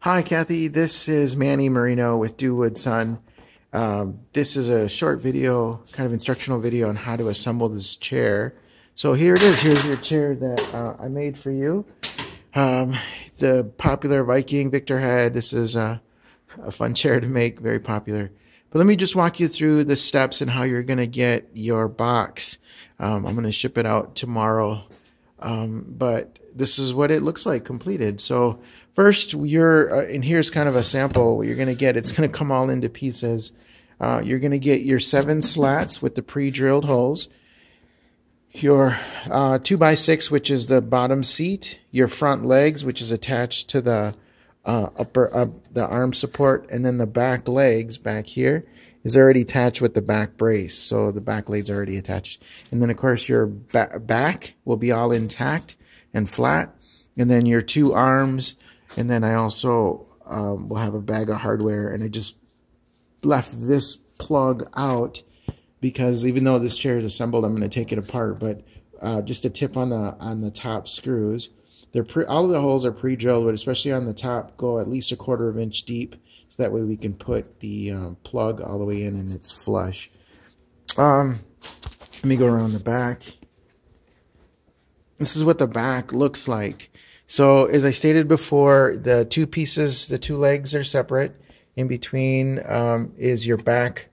Hi, Kathy. This is Manny Marino with Dewood Sun. This is a short video, kind of instructional video on how to assemble this chair. So here it is. Here's your chair that I made for you. The popular Viking Victor had. This is a fun chair to make, very popular. But let me just walk you through the steps and how you're going to get your box. I'm going to ship it out tomorrow. But this is what it looks like completed. So first and here's kind of a sample what you're going to get. It's going to come all into pieces. You're going to get your 7 slats with the pre-drilled holes, your 2x6, which is the bottom seat, your front legs, which is attached to the the arm support, and then the back legs back here is already attached with the back brace. So the back legs are already attached. And then, of course, your back will be all intact and flat. And then your 2 arms. And then I also will have a bag of hardware. And I just left this plug out because even though this chair is assembled, I'm going to take it apart. But just a tip on the top screws. All of the holes are pre-drilled, but especially on the top, go at least 1/4 inch deep. So that way we can put the plug all the way in and it's flush. Let me go around the back. This is what the back looks like. So as I stated before, the 2 pieces, the 2 legs are separate. In between is your back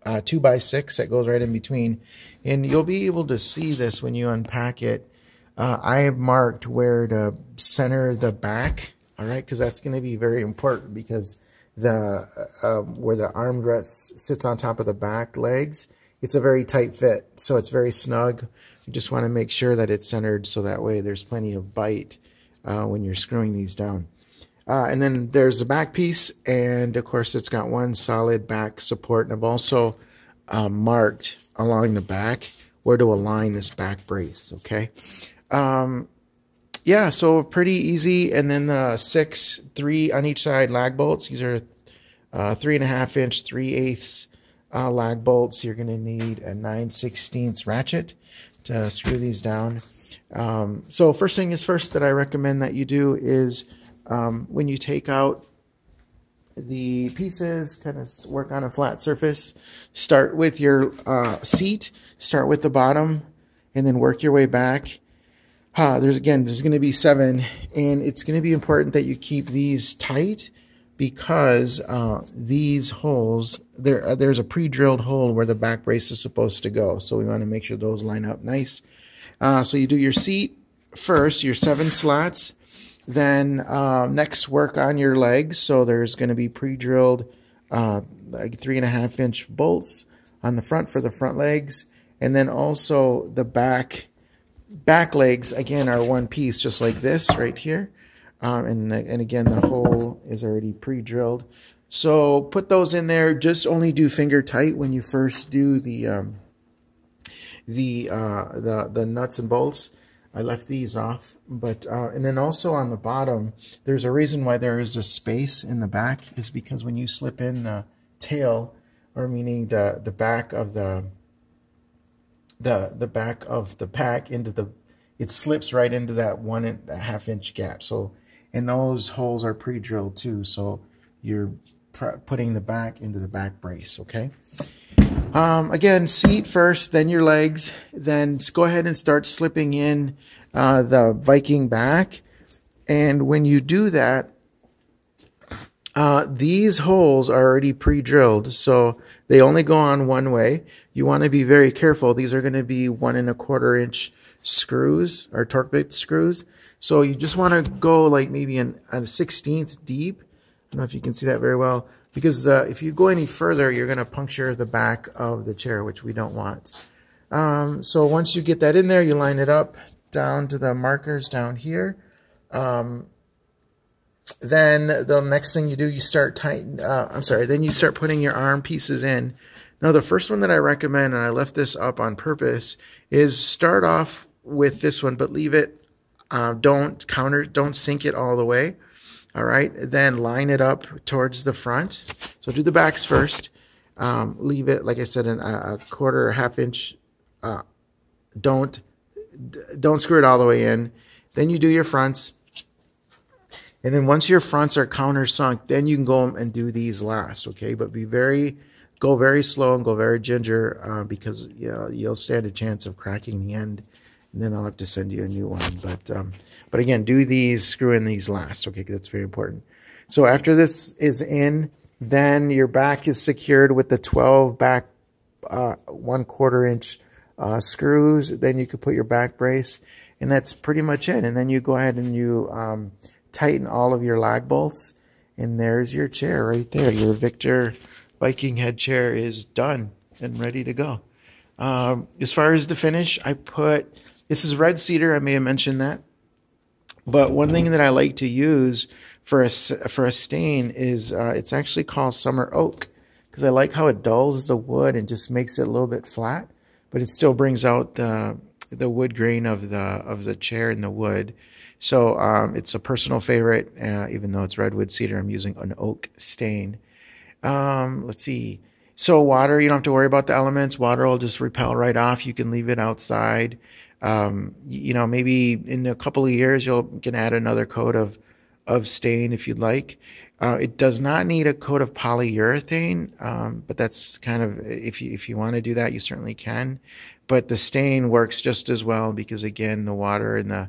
2x6 that goes right in between. And you'll be able to see this when you unpack it. I have marked where to center the back, all right, because that's going to be very important because where the armrest sits on top of the back legs, it's a very tight fit, so it's very snug. You just want to make sure that it's centered so that way there's plenty of bite when you're screwing these down. And then there's the back piece, and of course it's got 1 solid back support, and I've also marked along the back where to align this back brace, okay? Yeah, so pretty easy. And then the 3 on each side lag bolts. These are 3.5 inch 3/8 lag bolts. You're going to need a 9/16 ratchet to screw these down. So first thing is first that I recommend that you do is when you take out the pieces, kind of work on a flat surface. Start with your seat. Start with the bottom, and then work your way back. There's going to be 7, and it's going to be important that you keep these tight because these holes, there's a pre-drilled hole where the back brace is supposed to go. So we want to make sure those line up nice. So you do your seat first, your 7 slats. Then next work on your legs. So there's going to be pre-drilled like 3.5 inch bolts on the front for the front legs. And then also the back legs, again, are 1 piece, just like this right here. And again, the hole is already pre-drilled. So put those in there. Just only do finger tight when you first do the nuts and bolts. I left these off, but and then also on the bottom, there's a reason why there is a space in the back, is because when you slip in the tail, or meaning the back of the back of the pack it slips right into that 1.5 inch gap. So, and those holes are pre-drilled too. So you're putting the back into the back brace. Okay. Again, seat first, then your legs, then go ahead and start slipping in the Viking back. And when you do that, these holes are already pre-drilled, so they only go on one way. You want to be very careful. These are going to be 1 1/4 inch screws, or torque bit screws. So you just want to go like maybe a 1/16 deep. I don't know if you can see that very well, because if you go any further, you're going to puncture the back of the chair, which we don't want. So once you get that in there, you line it up down to the markers down here. Then the next thing you do, you start then you start putting your arm pieces in. Now the first one that I recommend, and I left this up on purpose, is start off with this one, but leave it, don't sink it all the way. All right, then line it up towards the front. So do the backs first. Leave it, like I said, in a 1/4 inch. Don't screw it all the way in. Then you do your fronts. And then once your fronts are countersunk, then you can go and do these last, okay? But go very slow and go very ginger because you'll stand a chance of cracking the end. And then I'll have to send you a new one. But again, do these, screw in these last, okay? 'Cause that's very important. So after this is in, then your back is secured with the 12 back 1/4 inch screws. Then you could put your back brace, and that's pretty much it. And then you go ahead and you tighten all of your lag bolts, and there's your chair right there. Your Victor Viking head chair is done and ready to go. As far as the finish, this is red cedar. I may have mentioned that. But one thing that I like to use for a stain is it's actually called summer oak, because I like how it dulls the wood and just makes it a little bit flat, but it still brings out the wood grain of the chair and the wood. So it's a personal favorite, even though it's redwood cedar. I'm using an oak stain. Let's see. So water, you don't have to worry about the elements. Water will just repel right off. You can leave it outside. Maybe in a couple of years you can add another coat of stain if you'd like. It does not need a coat of polyurethane, but that's kind of, if you want to do that, you certainly can. But the stain works just as well because, again, the water and the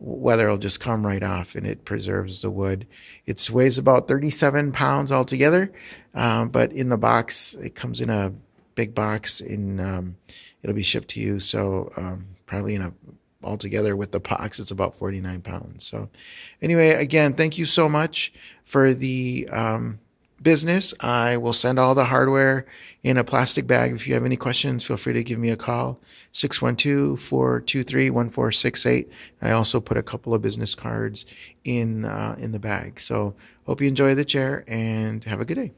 weather will just come right off, and it preserves the wood. It weighs about 37 pounds altogether, but in the box, it comes in a big box, and it'll be shipped to you. So probably altogether with the box, it's about 49 pounds. So anyway, again, thank you so much for the business. I will send all the hardware in a plastic bag. If you have any questions, feel free to give me a call, 612-423-1468. I also put a couple of business cards in the bag. So hope you enjoy the chair and have a good day.